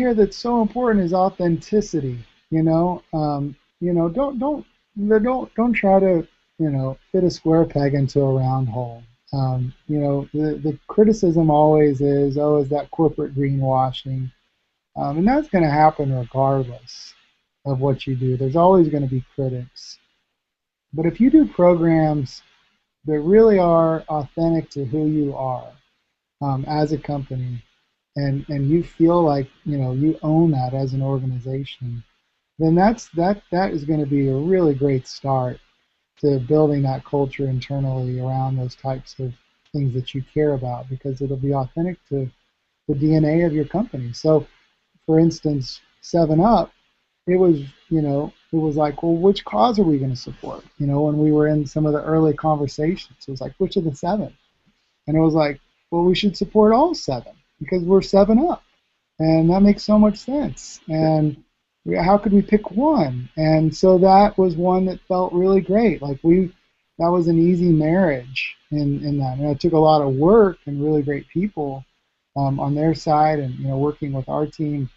here that's so important is authenticity. Don't try to fit a square peg into a round hole. The criticism always is, oh, is that corporate greenwashing? And that's going to happen regardless of what you do. There's always going to be critics. But if you do programs that really are authentic to who you are as a company, and you feel like you own that as an organization, then that is going to be a really great start to building that culture internally around those types of things that you care about, because it'll be authentic to the DNA of your company. So, for instance, 7 Up, it was like, well, which cause are we going to support? When we were in some of the early conversations, it was like, which of the seven? And it was like, well, we should support all seven because we're 7 Up, and that makes so much sense. And how could we pick one? And so that was one that felt really great. That was an easy marriage in that. And it took a lot of work and really great people on their side, and working with our team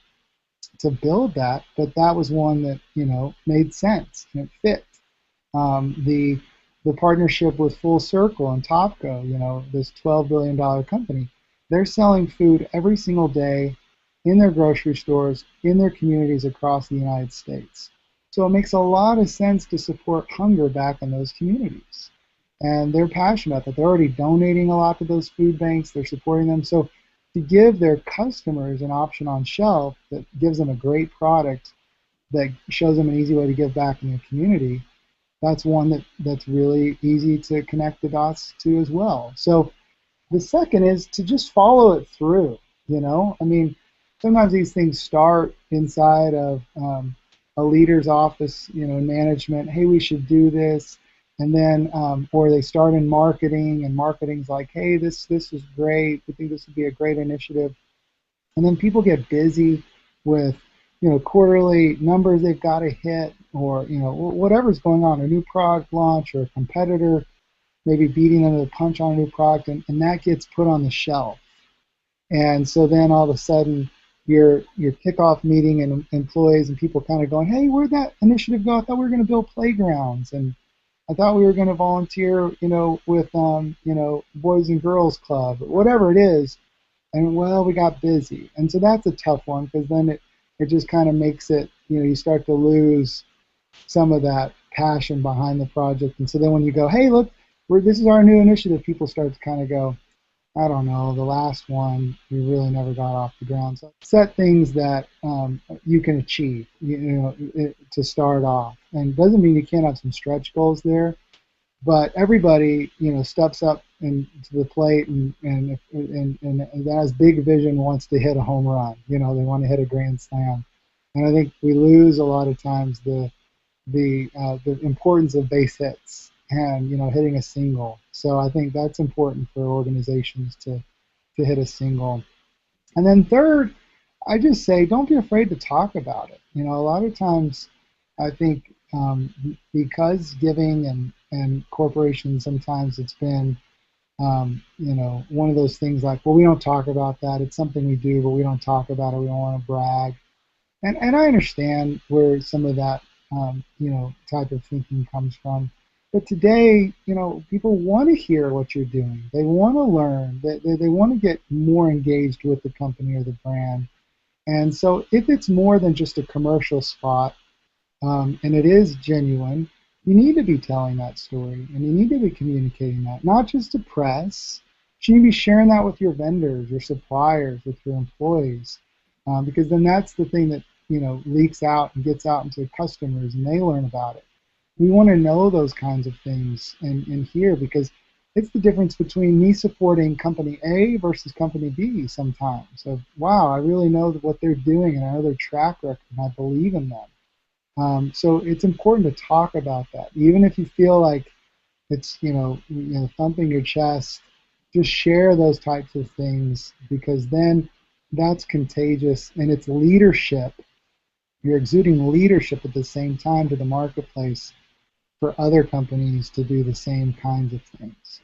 to build that. But that was one that made sense and it fit. The partnership with Full Circle and Topco, this $12 billion company, they're selling food every single day in their grocery stores, in their communities across the United States. So it makes a lot of sense to support hunger back in those communities. And they're passionate about that. They're already donating a lot to those food banks. They're supporting them. So to give their customers an option on shelf that gives them a great product that shows them an easy way to give back in their community, that's one that's really easy to connect the dots to as well. So the second is to just follow it through. Sometimes these things start inside of a leader's office, management. Hey, we should do this, and then or they start in marketing, and marketing's like, hey, this is great. We think this would be a great initiative, and then people get busy with quarterly numbers they've got to hit, or whatever's going on, a new product launch or a competitor maybe beating them to the punch on a new product, and that gets put on the shelf. And so then all of a sudden your kickoff meeting and employees and people kind of going, hey, where'd that initiative go? I thought we were going to build playgrounds, and I thought we were going to volunteer, with Boys and Girls Club, or whatever it is. And well, we got busy. And so that's a tough one, because then it just kind of makes it, you start to lose some of that passion behind the project. And so then when you go, hey, look, this is our new initiative, people start to kind of go, I don't know, the last one, we really never got off the ground. So set things that you can achieve, to start off. And it doesn't mean you can't have some stretch goals there, but everybody, steps up to the plate and has big vision, wants to hit a home run. They want to hit a grand slam. And I think we lose a lot of times the importance of base hits and hitting a single. So I think that's important for organizations to hit a single. And then third, I just say don't be afraid to talk about it. A lot of times I think because giving and corporations, sometimes it's been one of those things like, well, we don't talk about that. It's something we do, but we don't talk about it. We don't want to brag. And I understand where some of that type of thinking comes from. But today, people want to hear what you're doing. They want to learn. They want to get more engaged with the company or the brand. And so if it's more than just a commercial spot, and it is genuine, you need to be telling that story, and you need to be communicating that, not just to press. You need to be sharing that with your vendors, your suppliers, with your employees, because then that's the thing that leaks out and gets out into customers, and they learn about it. We want to know those kinds of things in here, because it's the difference between me supporting company A versus company B sometimes. So, wow, I really know what they're doing, and I know their track record, and I believe in them. So it's important to talk about that. Even if you feel like it's, thumping your chest, just share those types of things, because then that's contagious, and it's leadership. You're exuding leadership at the same time to the marketplace for other companies to do the same kinds of things.